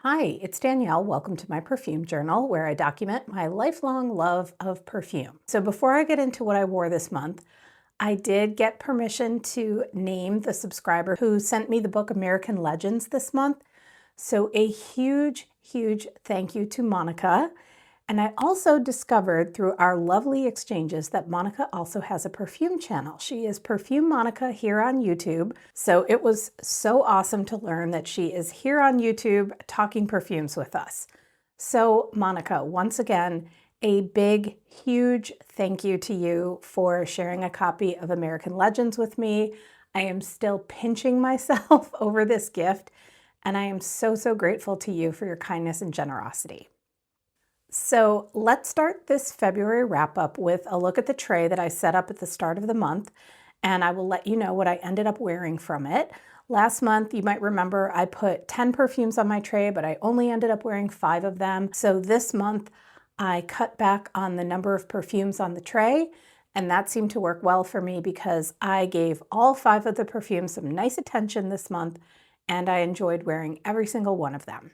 Hi, it's Danielle. Welcome to my perfume journal where I document my lifelong love of perfume. So before I get into what I wore this month, I did get permission to name the subscriber who sent me the book American Legends this month. So a huge, huge thank you to Monica. And I also discovered through our lovely exchanges that Monica also has a perfume channel. She is Perfume Monica here on YouTube. So it was so awesome to learn that she is here on YouTube talking perfumes with us. So Monica, once again, a big, huge thank you to you for sharing a copy of American Legends with me. I am still pinching myself over this gift, and I am so, so grateful to you for your kindness and generosity. So let's start this February wrap up with a look at the tray that I set up at the start of the month, and I will let you know what I ended up wearing from it. Last month, you might remember I put 10 perfumes on my tray, but I only ended up wearing 5 of them. So this month, I cut back on the number of perfumes on the tray, and that seemed to work well for me because I gave all 5 of the perfumes some nice attention this month, and I enjoyed wearing every single one of them.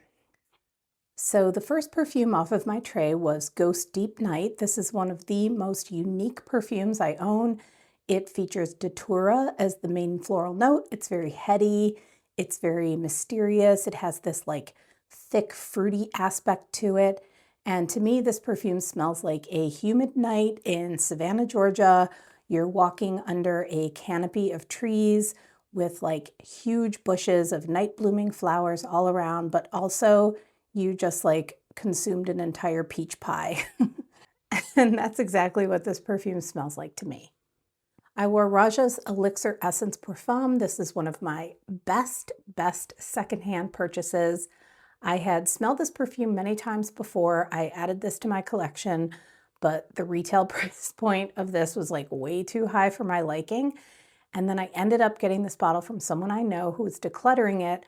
So the first perfume off of my tray was Ghost Deep Night. This is one of the most unique perfumes I own. It features Datura as the main floral note. It's very heady. It's very mysterious. It has this like thick fruity aspect to it. And to me, this perfume smells like a humid night in Savannah, Georgia. You're walking under a canopy of trees with like huge bushes of night blooming flowers all around, but also you just like consumed an entire peach pie. And that's exactly what this perfume smells like to me. I wore Roja's Elixir Essence Parfum. This is one of my best secondhand purchases. I had smelled this perfume many times before. I added this to my collection, but the retail price point of this was like way too high for my liking. And then I ended up getting this bottle from someone I know who was decluttering it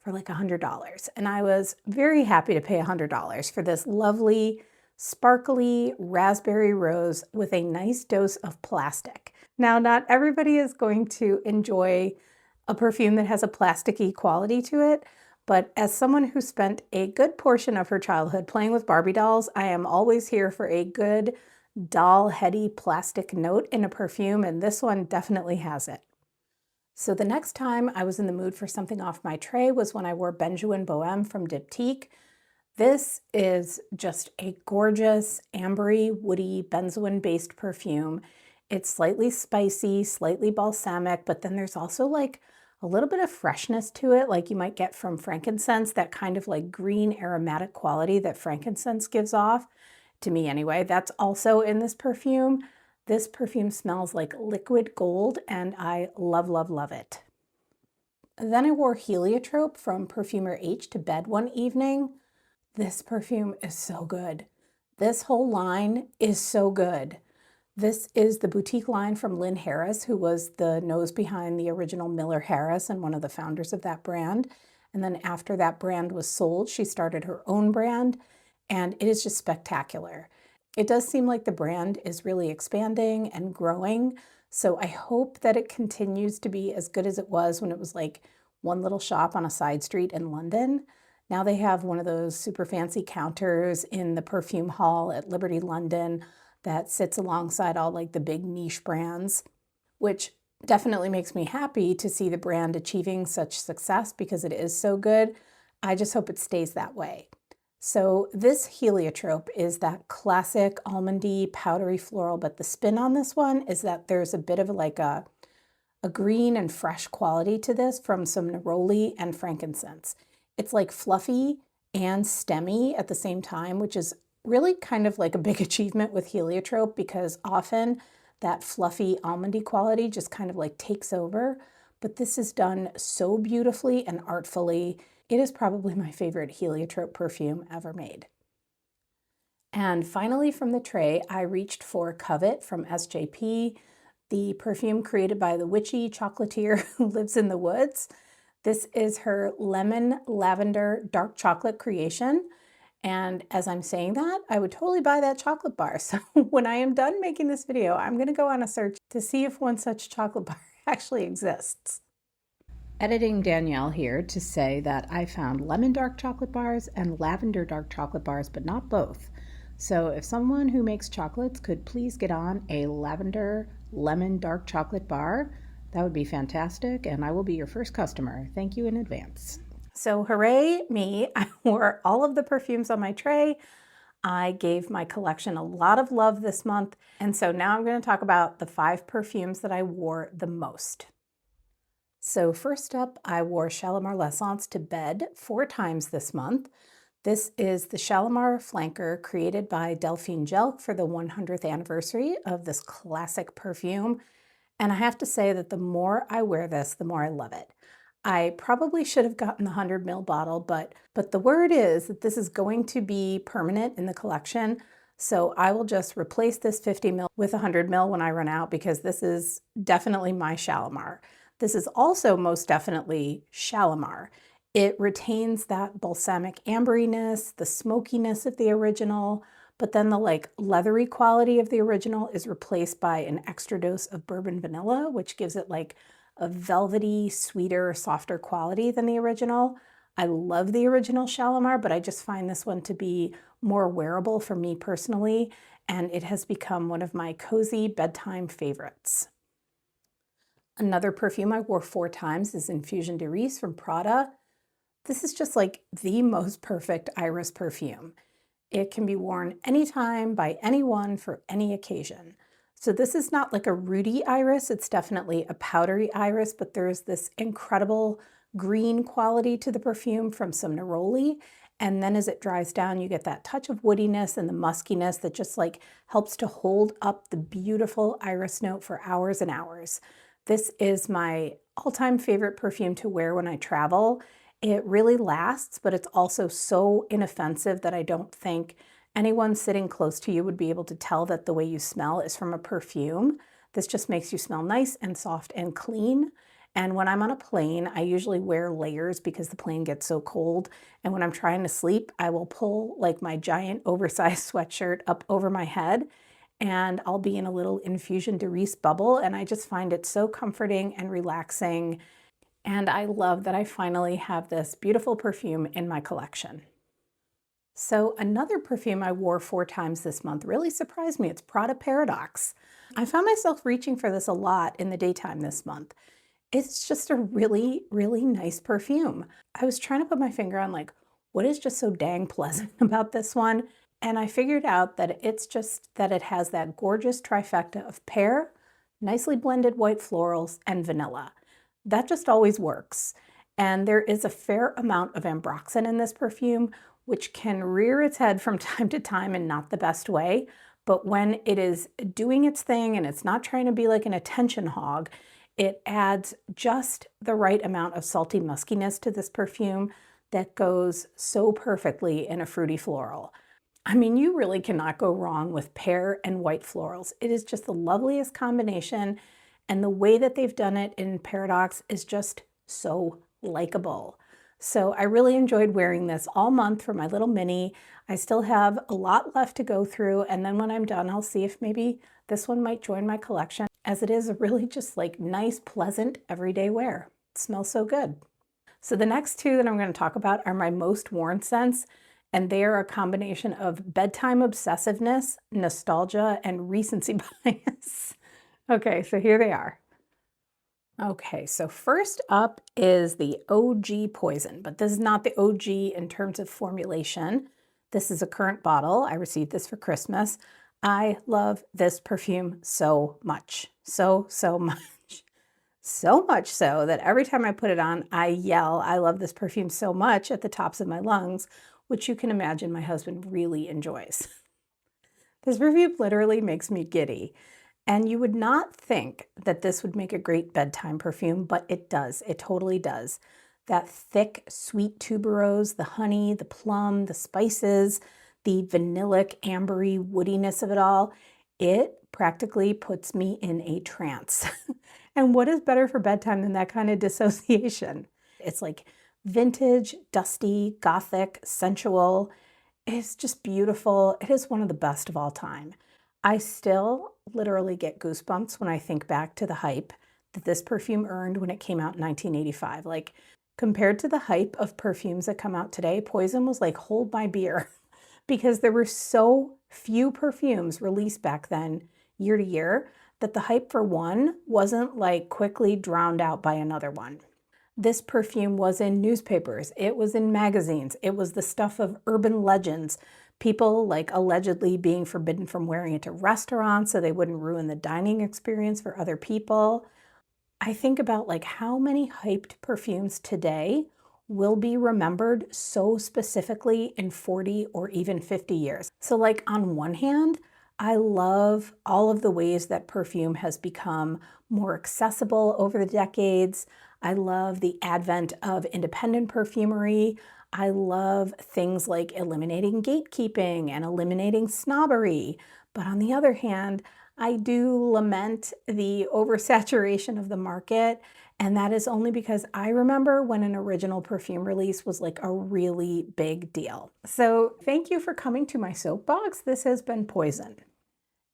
for like $100. And I was very happy to pay $100 for this lovely, sparkly raspberry rose with a nice dose of plastic. Now, not everybody is going to enjoy a perfume that has a plasticky quality to it, but as someone who spent a good portion of her childhood playing with Barbie dolls, I am always here for a good doll heady plastic note in a perfume, and this one definitely has it. So the next time I was in the mood for something off my tray was when I wore Benjoin Boheme from Diptyque. This is just a gorgeous, ambery, woody, benzoin-based perfume. It's slightly spicy, slightly balsamic, but then there's also like a little bit of freshness to it, like you might get from frankincense, that kind of like green aromatic quality that frankincense gives off, to me anyway. That's also in this perfume. This perfume smells like liquid gold, and I love, love, love it. Then I wore Heliotrope from Perfumer H to bed one evening. This perfume is so good. This whole line is so good. This is the boutique line from Lynn Harris, who was the nose behind the original Miller Harris and one of the founders of that brand. And then after that brand was sold, she started her own brand, and it is just spectacular. It does seem like the brand is really expanding and growing, so I hope that it continues to be as good as it was when it was like one little shop on a side street in London. Now they have one of those super fancy counters in the perfume hall at Liberty London that sits alongside all like the big niche brands, which definitely makes me happy to see the brand achieving such success because it is so good. I just hope it stays that way. So this Heliotrope is that classic almondy, powdery floral, but the spin on this one is that there's a bit of like a green and fresh quality to this from some neroli and frankincense. It's like fluffy and stemmy at the same time, which is really kind of like a big achievement with Heliotrope because often that fluffy almondy quality just kind of like takes over. But this is done so beautifully and artfully. It is probably my favorite Heliotrope perfume ever made. And finally from the tray, I reached for Covet from SJP, the perfume created by the witchy chocolatier who lives in the woods. This is her lemon lavender dark chocolate creation. And as I'm saying that, I would totally buy that chocolate bar. So when I am done making this video, I'm going to go on a search to see if one such chocolate bar actually exists. Editing Danielle here to say that I found lemon dark chocolate bars and lavender dark chocolate bars, but not both. So if someone who makes chocolates could please get on a lavender lemon dark chocolate bar, that would be fantastic, and I will be your first customer. Thank you in advance. So hooray me, I wore all of the perfumes on my tray. I gave my collection a lot of love this month, and so now I'm going to talk about the 5 perfumes that I wore the most. So first up, I wore Shalimar L'Essence to bed 4 times this month. This is the Shalimar Flanker created by Delphine Jelk for the 100th anniversary of this classic perfume. And I have to say that the more I wear this, the more I love it. I probably should have gotten the 100 ml bottle, but the word is that this is going to be permanent in the collection. So I will just replace this 50 ml with 100 ml when I run out, because this is definitely my Shalimar. This is also most definitely Shalimar. It retains that balsamic amberiness, the smokiness of the original, but then the leathery quality of the original is replaced by an extra dose of bourbon vanilla, which gives it like a velvety, sweeter, softer quality than the original. I love the original Shalimar, but I just find this one to be more wearable for me personally, and it has become one of my cozy bedtime favorites. Another perfume I wore 4 times is Infusion de Riz from Prada. This is just like the most perfect iris perfume. It can be worn anytime by anyone for any occasion. So this is not like a rooty iris, it's definitely a powdery iris, but there's this incredible green quality to the perfume from some neroli. And then as it dries down, you get that touch of woodiness and the muskiness that just like helps to hold up the beautiful iris note for hours and hours. This is my all-time favorite perfume to wear when I travel. It really lasts, but it's also so inoffensive that I don't think anyone sitting close to you would be able to tell that the way you smell is from a perfume. This just makes you smell nice and soft and clean. And when I'm on a plane, I usually wear layers because the plane gets so cold. And when I'm trying to sleep, I will pull like my giant oversized sweatshirt up over my head, and I'll be in a little Infusion de Riz bubble, and I just find it so comforting and relaxing. And I love that I finally have this beautiful perfume in my collection. So another perfume I wore 4 times this month really surprised me. It's Prada Paradoxe. I found myself reaching for this a lot in the daytime this month. It's just a really, really nice perfume. I was trying to put my finger on like, what is just so dang pleasant about this one? And I figured out that it's just that it has that gorgeous trifecta of pear, nicely blended white florals, and vanilla. That just always works. And there is a fair amount of ambroxan in this perfume, which can rear its head from time to time in not the best way. But when it is doing its thing and it's not trying to be like an attention hog, it adds just the right amount of salty muskiness to this perfume that goes so perfectly in a fruity floral. I mean, you really cannot go wrong with pear and white florals. It is just the loveliest combination, and the way that they've done it in Paradoxe is just so likable. So I really enjoyed wearing this all month for my little mini. I still have a lot left to go through, and then when I'm done, I'll see if maybe this one might join my collection, as it is a really just like nice, pleasant, everyday wear. It smells so good. So the next 2 that I'm going to talk about are my most worn scents, and they are a combination of bedtime obsessiveness, nostalgia, and recency bias. Okay, so here they are. Okay, so first up is the OG Poison, but this is not the OG in terms of formulation. This is a current bottle. I received this for Christmas. I love this perfume so much, so much. So much so that every time I put it on, I yell, I love this perfume so much at the tops of my lungs, which you can imagine my husband really enjoys. This perfume literally makes me giddy. And you would not think that this would make a great bedtime perfume, but it does. It totally does. That thick, sweet tuberose, the honey, the plum, the spices, the vanillic, ambery woodiness of it all, it practically puts me in a trance. And what is better for bedtime than that kind of dissociation? It's like vintage, dusty, gothic, sensual. It's just beautiful. It is one of the best of all time. I still literally get goosebumps when I think back to the hype that this perfume earned when it came out in 1985. Like, compared to the hype of perfumes that come out today, Poison was like, hold my beer, because there were so few perfumes released back then, year to year, that the hype for one wasn't like quickly drowned out by another one. This perfume was in newspapers, it was in magazines, it was the stuff of urban legends, people like allegedly being forbidden from wearing it to restaurants so they wouldn't ruin the dining experience for other people. I think about like how many hyped perfumes today will be remembered so specifically in 40 or even 50 years. So like on one hand, I love all of the ways that perfume has become more accessible over the decades. I love the advent of independent perfumery. I love things like eliminating gatekeeping and eliminating snobbery. But on the other hand, I do lament the oversaturation of the market, and that is only because I remember when an original perfume release was like a really big deal. So thank you for coming to my soapbox. This has been Poison.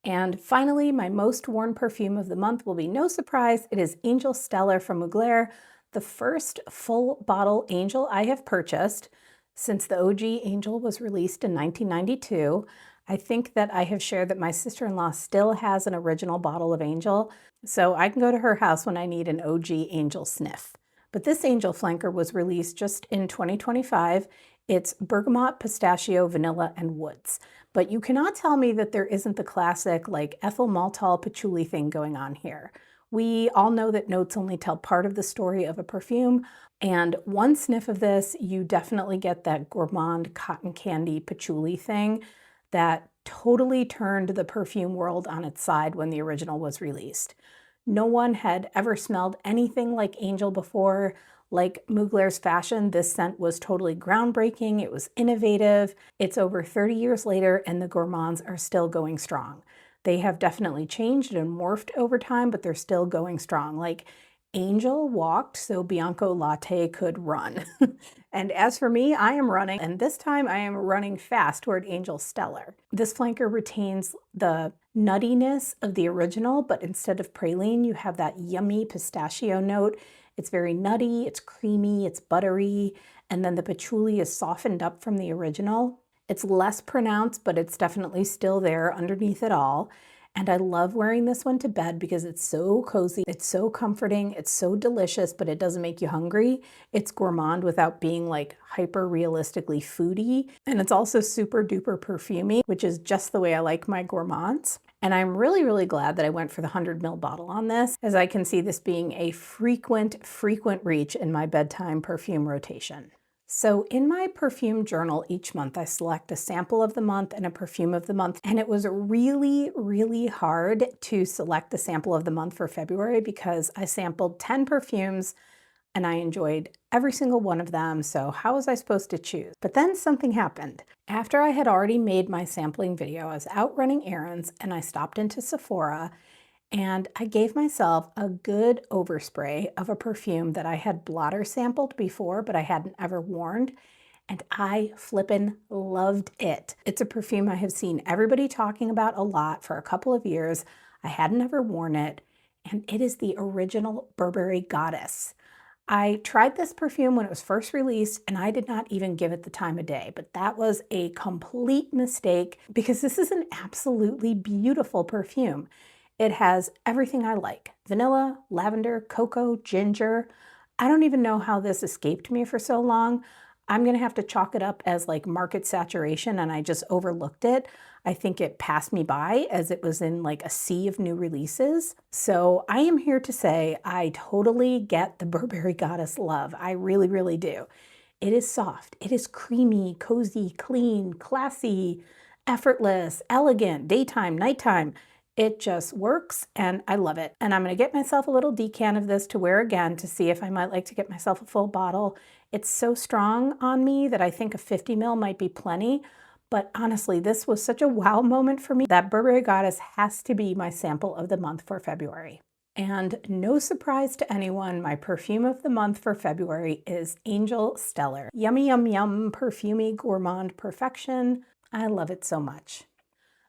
And finally, my most worn perfume of the month will be no surprise. It is Angel Stellar from Mugler, the first full bottle Angel I have purchased since the OG Angel was released in 1992. I think that I have shared that my sister-in-law still has an original bottle of Angel, so I can go to her house when I need an OG Angel sniff. But this Angel flanker was released just in 2025. It's bergamot, pistachio, vanilla, and woods. But you cannot tell me that there isn't the classic like ethyl maltol patchouli thing going on here. We all know that notes only tell part of the story of a perfume, and one sniff of this, you definitely get that gourmand cotton candy patchouli thing that totally turned the perfume world on its side when the original was released. No one had ever smelled anything like Angel before. Like Mugler's fashion, this scent was totally groundbreaking. It was innovative. It's over 30 years later and the gourmands are still going strong. They have definitely changed and morphed over time, but they're still going strong. Like Angel walked so Bianco Latte could run. And as for me, I am running, and this time I am running fast toward Angel Stellar. This flanker retains the nuttiness of the original, but instead of praline, you have that yummy pistachio note. It's very nutty, it's creamy, it's buttery, and then the patchouli is softened up from the original. It's less pronounced, but it's definitely still there underneath it all. And I love wearing this one to bed because it's so cozy, it's so comforting, it's so delicious, but it doesn't make you hungry. It's gourmand without being like hyper realistically foodie. And it's also super duper perfumey, which is just the way I like my gourmands. And I'm really, really glad that I went for the 100 ml bottle on this, as I can see this being a frequent reach in my bedtime perfume rotation. So in my perfume journal each month, I select a sample of the month and a perfume of the month. And it was really, really hard to select the sample of the month for February because I sampled 10 perfumes and I enjoyed every single one of them. So how was I supposed to choose? But then something happened. After I had already made my sampling video, I was out running errands and I stopped into Sephora and I gave myself a good overspray of a perfume that I had blotter sampled before, but I hadn't ever worn, and I flippin' loved it. It's a perfume I have seen everybody talking about a lot for a couple of years. I hadn't ever worn it, and it is the original Burberry Goddess. I tried this perfume when it was first released, and I did not even give it the time of day, but that was a complete mistake because this is an absolutely beautiful perfume. It has everything I like: vanilla, lavender, cocoa, ginger. I don't even know how this escaped me for so long. I'm gonna have to chalk it up as like market saturation and I just overlooked it. I think it passed me by as it was in like a sea of new releases. So I am here to say I totally get the Burberry Goddess love. I really, really do. It is soft, it is creamy, cozy, clean, classy, effortless, elegant, daytime, nighttime. It just works and I love it. And I'm gonna get myself a little decan of this to wear again to see if I might like to get myself a full bottle. It's so strong on me that I think a 50 ml might be plenty. But honestly, this was such a wow moment for me that Burberry Goddess has to be my sample of the month for February. And no surprise to anyone, my perfume of the month for February is Angel Stellar. Yummy, yum, yum, perfumey gourmand perfection. I love it so much.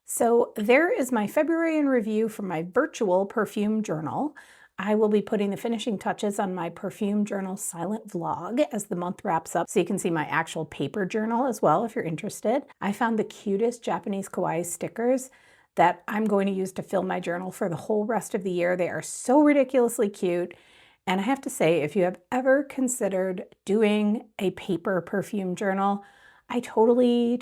So there is my February in review from my virtual perfume journal. I will be putting the finishing touches on my perfume journal silent vlog as the month wraps up, so you can see my actual paper journal as well if you're interested. I found the cutest Japanese kawaii stickers that I'm going to use to fill my journal for the whole rest of the year. They are so ridiculously cute. And I have to say, if you have ever considered doing a paper perfume journal, I totally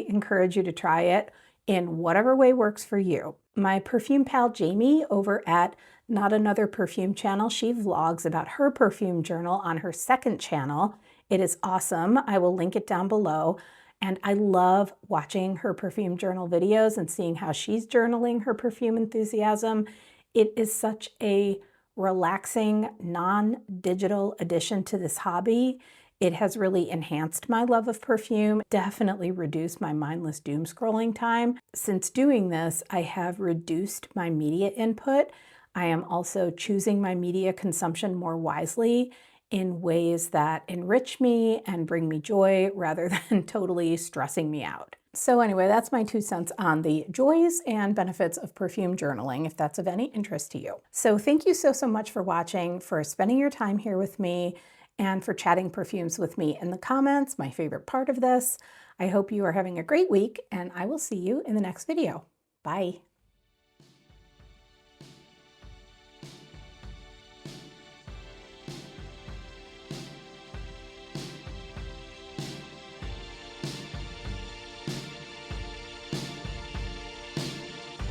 encourage you to try it in whatever way works for you. My perfume pal Jamie over at Not Another Perfume channel, she vlogs about her perfume journal on her second channel. It is awesome. I will link it down below. And I love watching her perfume journal videos and seeing how she's journaling her perfume enthusiasm. It is such a relaxing, non-digital addition to this hobby. It has really enhanced my love of perfume, definitely reduced my mindless doom scrolling time. Since doing this, I have reduced my media input. I am also choosing my media consumption more wisely in ways that enrich me and bring me joy rather than totally stressing me out. So anyway, that's my 2 cents on the joys and benefits of perfume journaling, if that's of any interest to you. So thank you so much for watching, for spending your time here with me, and for chatting perfumes with me in the comments, my favorite part of this. I hope you are having a great week, and I will see you in the next video. Bye.